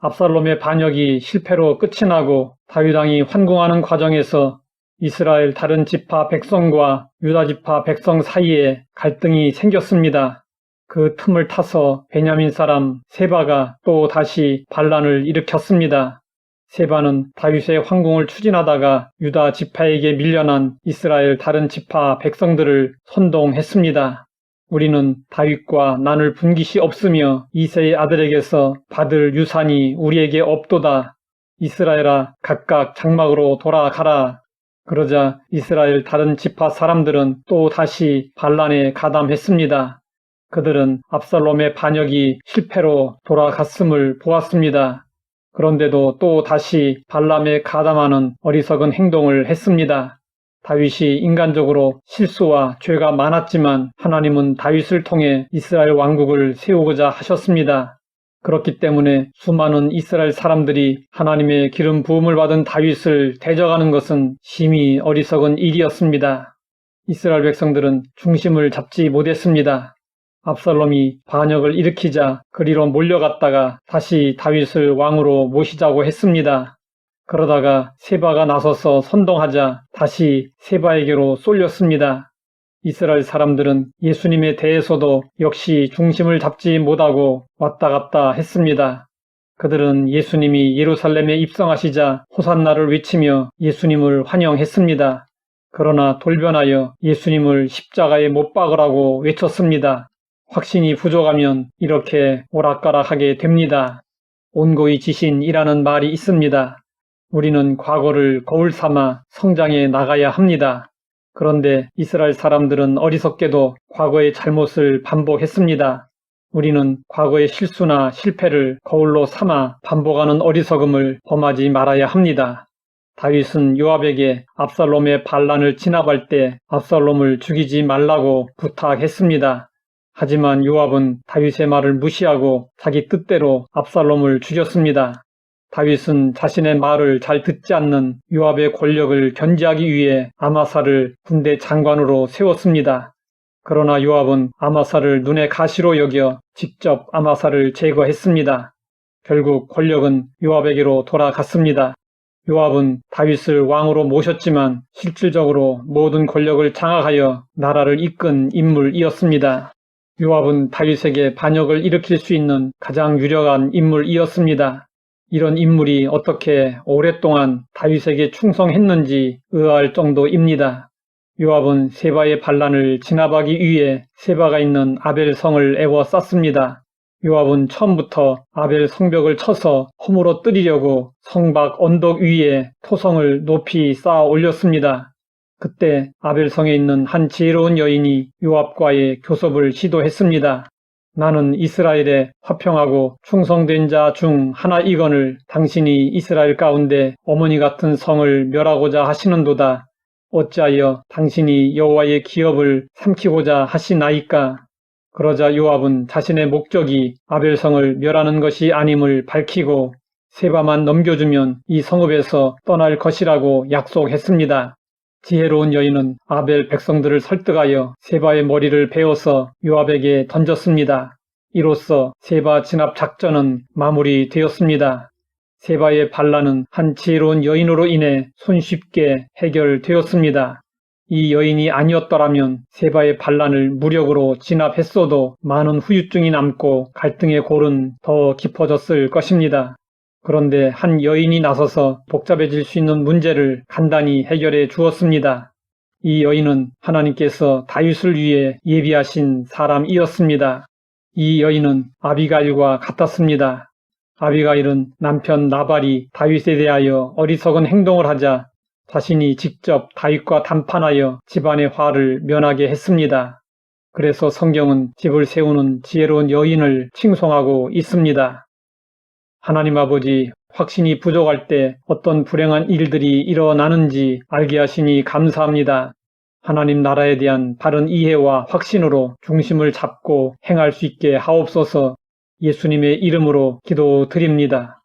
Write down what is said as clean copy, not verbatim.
압살롬의 반역이 실패로 끝이 나고 다윗 왕이 환궁하는 과정에서 이스라엘 다른 지파 백성과 유다 지파 백성 사이에 갈등이 생겼습니다. 그 틈을 타서 베냐민 사람 세바가 또 다시 반란을 일으켰습니다. 세바는 다윗의 황궁을 추진하다가 유다 지파에게 밀려난 이스라엘 다른 지파 백성들을 선동했습니다. 우리는 다윗과 나눌 분깃이 없으며 이새의 아들에게서 받을 유산이 우리에게 없도다. 이스라엘아 각각 장막으로 돌아가라. 그러자 이스라엘 다른 지파 사람들은 또 다시 반란에 가담했습니다. 그들은 압살롬의 반역이 실패로 돌아갔음을 보았습니다. 그런데도 또 다시 반란에 가담하는 어리석은 행동을 했습니다. 다윗이 인간적으로 실수와 죄가 많았지만 하나님은 다윗을 통해 이스라엘 왕국을 세우고자 하셨습니다. 그렇기 때문에 수많은 이스라엘 사람들이 하나님의 기름 부음을 받은 다윗을 대적하는 것은 심히 어리석은 일이었습니다. 이스라엘 백성들은 중심을 잡지 못했습니다. 압살롬이 반역을 일으키자 그리로 몰려갔다가 다시 다윗을 왕으로 모시자고 했습니다. 그러다가 세바가 나서서 선동하자 다시 세바에게로 쏠렸습니다. 이스라엘 사람들은 예수님에 대해서도 역시 중심을 잡지 못하고 왔다 갔다 했습니다. 그들은 예수님이 예루살렘에 입성하시자 호산나를 외치며 예수님을 환영했습니다. 그러나 돌변하여 예수님을 십자가에 못 박으라고 외쳤습니다. 확신이 부족하면 이렇게 오락가락하게 됩니다. 온고이 지신이라는 말이 있습니다. 우리는 과거를 거울 삼아 성장해 나가야 합니다. 그런데 이스라엘 사람들은 어리석게도 과거의 잘못을 반복했습니다. 우리는 과거의 실수나 실패를 거울로 삼아 반복하는 어리석음을 범하지 말아야 합니다. 다윗은 요압에게 압살롬의 반란을 진압할 때 압살롬을 죽이지 말라고 부탁했습니다. 하지만 요압은 다윗의 말을 무시하고 자기 뜻대로 압살롬을 죽였습니다. 다윗은 자신의 말을 잘 듣지 않는 요압의 권력을 견제하기 위해 아마사를 군대 장관으로 세웠습니다. 그러나 요압은 아마사를 눈의 가시로 여겨 직접 아마사를 제거했습니다. 결국 권력은 요압에게로 돌아갔습니다. 요압은 다윗을 왕으로 모셨지만 실질적으로 모든 권력을 장악하여 나라를 이끈 인물이었습니다. 요압은 다윗에게 반역을 일으킬 수 있는 가장 유력한 인물이었습니다. 이런 인물이 어떻게 오랫동안 다윗에게 충성했는지 의아할 정도입니다. 요압은 세바의 반란을 진압하기 위해 세바가 있는 아벨 성을 에워쌌습니다. 요압은 처음부터 아벨 성벽을 쳐서 허물어뜨리려고 성 밖 언덕 위에 토성을 높이 쌓아 올렸습니다. 그때 아벨성에 있는 한 지혜로운 여인이 요압과의 교섭을 시도했습니다. 나는 이스라엘에 화평하고 충성된 자 중 하나이거늘 당신이 이스라엘 가운데 어머니 같은 성을 멸하고자 하시는도다. 어찌하여 당신이 여호와의 기업을 삼키고자 하시나이까? 그러자 요압은 자신의 목적이 아벨성을 멸하는 것이 아님을 밝히고 세바만 넘겨주면 이 성읍에서 떠날 것이라고 약속했습니다. 지혜로운 여인은 아벨 백성들을 설득하여 세바의 머리를 베어서 요압에게 던졌습니다. 이로써 세바 진압 작전은 마무리되었습니다. 세바의 반란은 한 지혜로운 여인으로 인해 손쉽게 해결되었습니다. 이 여인이 아니었더라면 세바의 반란을 무력으로 진압했어도 많은 후유증이 남고 갈등의 골은 더 깊어졌을 것입니다. 그런데 한 여인이 나서서 복잡해질 수 있는 문제를 간단히 해결해 주었습니다. 이 여인은 하나님께서 다윗을 위해 예비하신 사람이었습니다. 이 여인은 아비가일과 같았습니다. 아비가일은 남편 나발이 다윗에 대하여 어리석은 행동을 하자 자신이 직접 다윗과 담판하여 집안의 화를 면하게 했습니다. 그래서 성경은 집을 세우는 지혜로운 여인을 칭송하고 있습니다. 하나님 아버지, 확신이 부족할 때 어떤 불행한 일들이 일어나는지 알게 하시니 감사합니다. 하나님 나라에 대한 바른 이해와 확신으로 중심을 잡고 행할 수 있게 하옵소서. 예수님의 이름으로 기도드립니다.